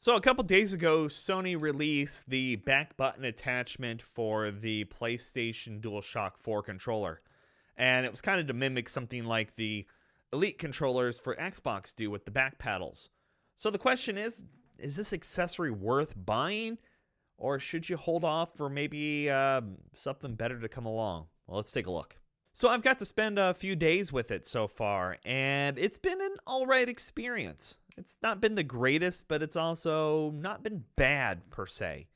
So a couple days ago, Sony released the back button attachment for the PlayStation Dualshock 4 controller. And it was kind of to mimic something like the Elite controllers for Xbox do with the back paddles. So the question is this accessory worth buying? Or should you hold off for maybe something better to come along? Well, let's take a look. So I've got to spend a few days with it so far, and it's been an alright experience. It's not been the greatest, but it's also not been bad per se.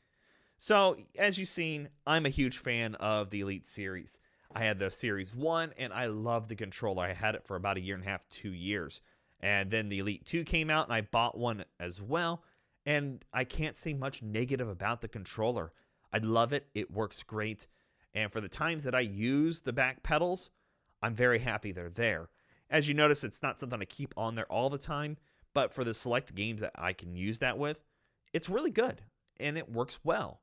So, as you've seen, I'm a huge fan of the Elite series. I had the Series 1, and I love the controller. I had it for about a year and a half, 2 years. And then the Elite 2 came out, and I bought one as well. And I can't say much negative about the controller. I love it. It works great. And for the times that I use the back pedals, I'm very happy they're there. As you notice, it's not something I keep on there all the time. But for the select games that I can use that with, it's really good. And it works well.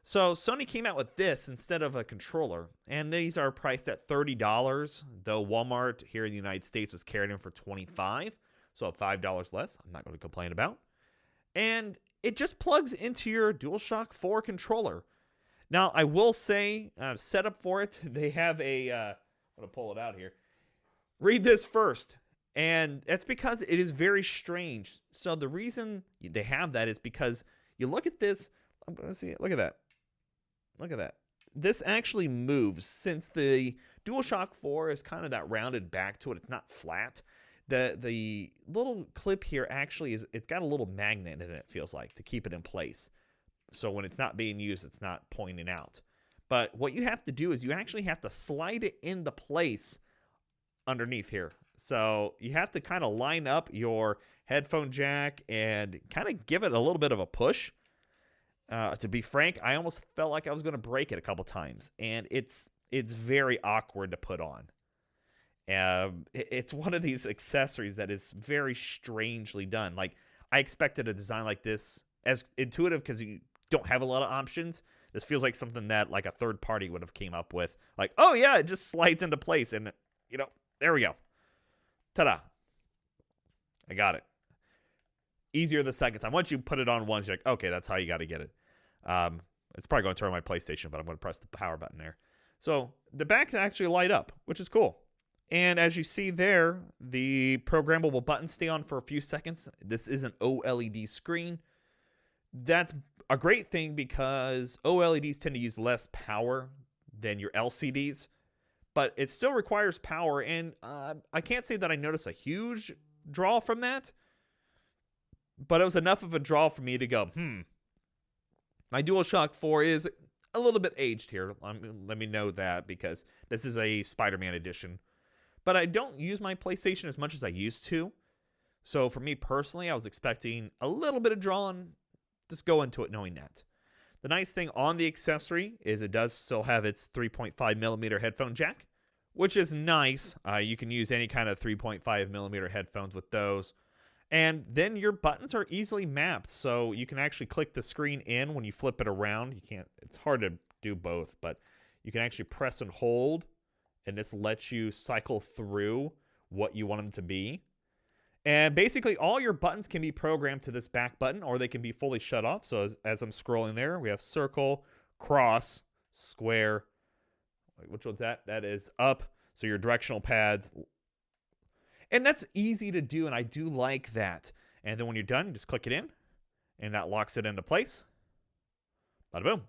So Sony came out with this instead of a controller. And these are priced at $30. Though Walmart here in the United States was carrying them for $25. So $5 less. I'm not going to complain about. And it just plugs into your DualShock 4 controller. Now, I will say, setup for it, they have a, I'm going to pull it out here. Read this first. And that's because it is very strange. So the reason they have that is because you look at this. I'm going to see it. Look at that. Look at that. This actually moves since the DualShock 4 is kind of that rounded back to it. It's not flat. The little clip here actually it's got a little magnet in it, it feels like, to keep it in place. So when it's not being used, it's not pointing out. But what you have to do is you actually have to slide it into place underneath here. So you have to kind of line up your headphone jack and kind of give it a little bit of a push. To be frank, I almost felt like I was going to break it a couple times. And it's very awkward to put on. It's one of these accessories that is very strangely done. Like, I expected a design like this as intuitive because you don't have a lot of options. This feels like something that like a third party would have came up with. Like, oh yeah, it just slides into place and, there we go. Ta-da. I got it. Easier the second time. Once you put it on once, you're like, okay, that's how you got to get it. It's probably going to turn on my PlayStation, but I'm going to press the power button there. So the backs actually light up, which is cool. And as you see there, the programmable buttons stay on for a few seconds. This is an OLED screen. That's a great thing because OLEDs tend to use less power than your LCDs, but it still requires power. And I can't say that I noticed a huge draw from that, but it was enough of a draw for me to go, my DualShock 4 is a little bit aged here. Let me know that because this is a Spider-Man edition. But I don't use my PlayStation as much as I used to. So for me personally, I was expecting a little bit of draw and just go into it knowing that. The nice thing on the accessory is it does still have its 3.5 millimeter headphone jack, which is nice. You can use any kind of 3.5 millimeter headphones with those. And then your buttons are easily mapped. So you can actually click the screen in when you flip it around. It's hard to do both, but you can actually press and hold. And this lets you cycle through what you want them to be. And basically, all your buttons can be programmed to this back button, or they can be fully shut off. So as I'm scrolling there, we have circle, cross, square. Which one's that? That is up. So your directional pads. And that's easy to do, and I do like that. And then when you're done, you just click it in, and that locks it into place. Bada boom.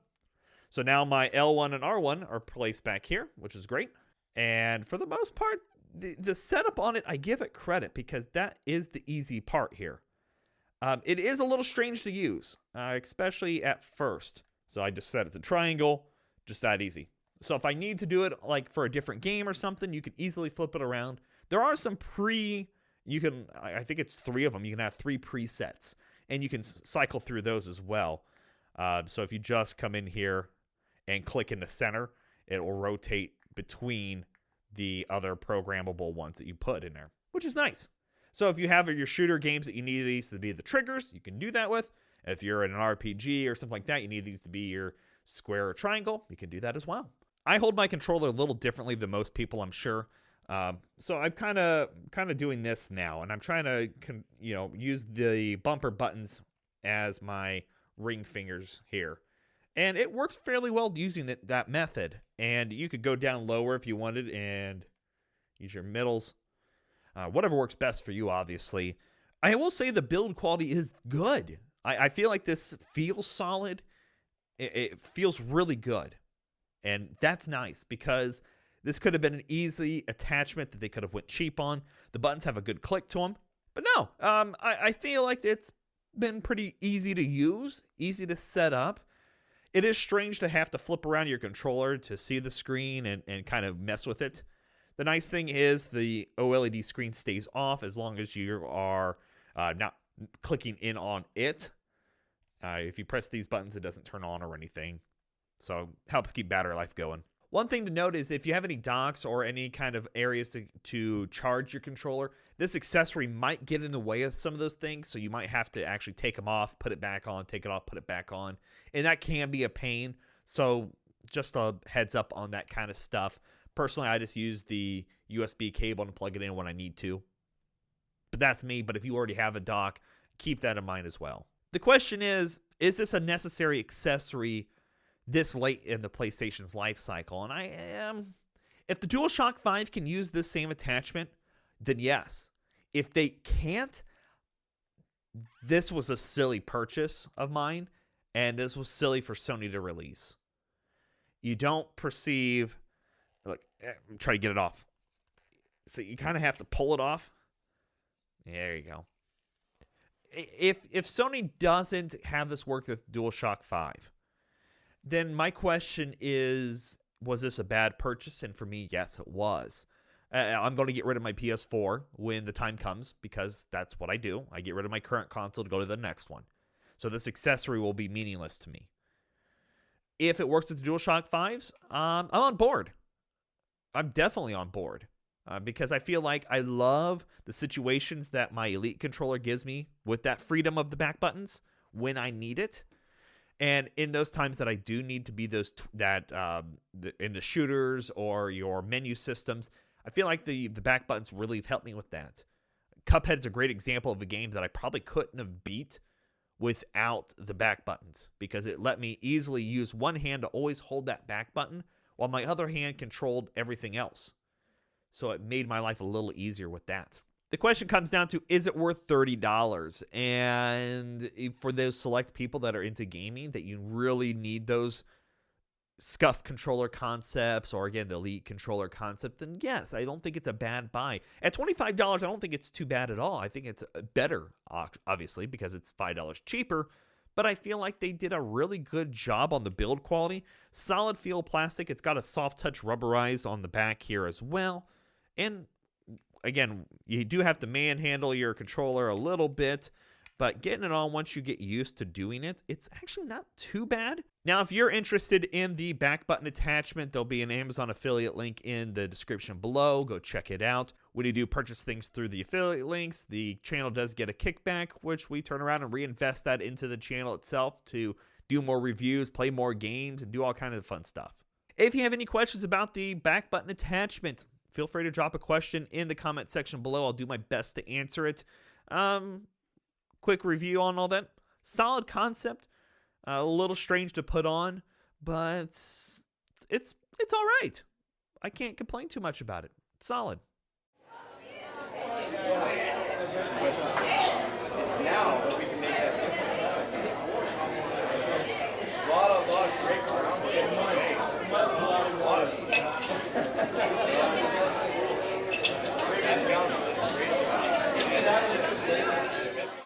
So now my L1 and R1 are placed back here, which is great. And for the most part, the setup on it, I give it credit because that is the easy part here. It is a little strange to use, especially at first. So I just set it to triangle, just that easy. So if I need to do it like for a different game or something, you can easily flip it around. There are some I think it's 3 of them. You can have 3 presets, and you can cycle through those as well. So if you just come in here and click in the center, it will rotate between the other programmable ones that you put in there, which is nice. So if you have your shooter games that you need these to be the triggers, you can do that with. If you're in an RPG or something like that, you need these to be your square or triangle, you can do that as well. I hold my controller a little differently than most people, I'm sure. So I'm kind of doing this now, and I'm trying to use the bumper buttons as my ring fingers here. And it works fairly well using that method. And you could go down lower if you wanted and use your middles. Whatever works best for you, obviously. I will say the build quality is good. I feel like this feels solid. It feels really good. And that's nice because this could have been an easy attachment that they could have went cheap on. The buttons have a good click to them. But no, I feel like it's been pretty easy to use, easy to set up. It is strange to have to flip around your controller to see the screen and kind of mess with it. The nice thing is the OLED screen stays off as long as you are not clicking in on it. If you press these buttons, it doesn't turn on or anything. So it helps keep battery life going. One thing to note is if you have any docks or any kind of areas to charge your controller, this accessory might get in the way of some of those things. So you might have to actually take them off, put it back on, take it off, put it back on. And that can be a pain. So just a heads up on that kind of stuff. Personally, I just use the USB cable and plug it in when I need to. But that's me. But if you already have a dock, keep that in mind as well. The question is this a necessary accessory this late in the PlayStation's life cycle? And if the DualShock 5 can use this same attachment, then yes. If they can't, this was a silly purchase of mine, and this was silly for Sony to release. You don't perceive, look, try to get it off. So you kind of have to pull it off. There you go. If Sony doesn't have this work with DualShock 5, then my question is, was this a bad purchase? And for me, yes, it was. I'm going to get rid of my PS4 when the time comes because that's what I do. I get rid of my current console to go to the next one. So this accessory will be meaningless to me. If it works with the DualShock 5s, I'm on board. I'm definitely on board because I feel like I love the situations that my Elite controller gives me with that freedom of the back buttons when I need it. And in those times that I do need to be in the shooters or your menu systems, I feel like the back buttons really have helped me with that. Cuphead's a great example of a game that I probably couldn't have beat without the back buttons because it let me easily use one hand to always hold that back button while my other hand controlled everything else. So it made my life a little easier with that. The question comes down to, is it worth $30? And for those select people that are into gaming, that you really need those scuff controller concepts, or again, the Elite controller concept, then yes, I don't think it's a bad buy. At $25, I don't think it's too bad at all. I think it's better, obviously, because it's $5 cheaper. But I feel like they did a really good job on the build quality. Solid feel plastic. It's got a soft touch rubberized on the back here as well. And again, you do have to manhandle your controller a little bit, but getting it on once you get used to doing it, it's actually not too bad. Now, if you're interested in the back button attachment, there'll be an Amazon affiliate link in the description below. Go check it out. When you do purchase things through the affiliate links, the channel does get a kickback, which we turn around and reinvest that into the channel itself to do more reviews, play more games, and do all kinds of fun stuff. If you have any questions about the back button attachment, feel free to drop a question in the comment section below. I'll do my best to answer it. Quick review on all that. Solid concept. A little strange to put on, but it's all right. I can't complain too much about it. It's solid. Now that we can make that difference. A lot of great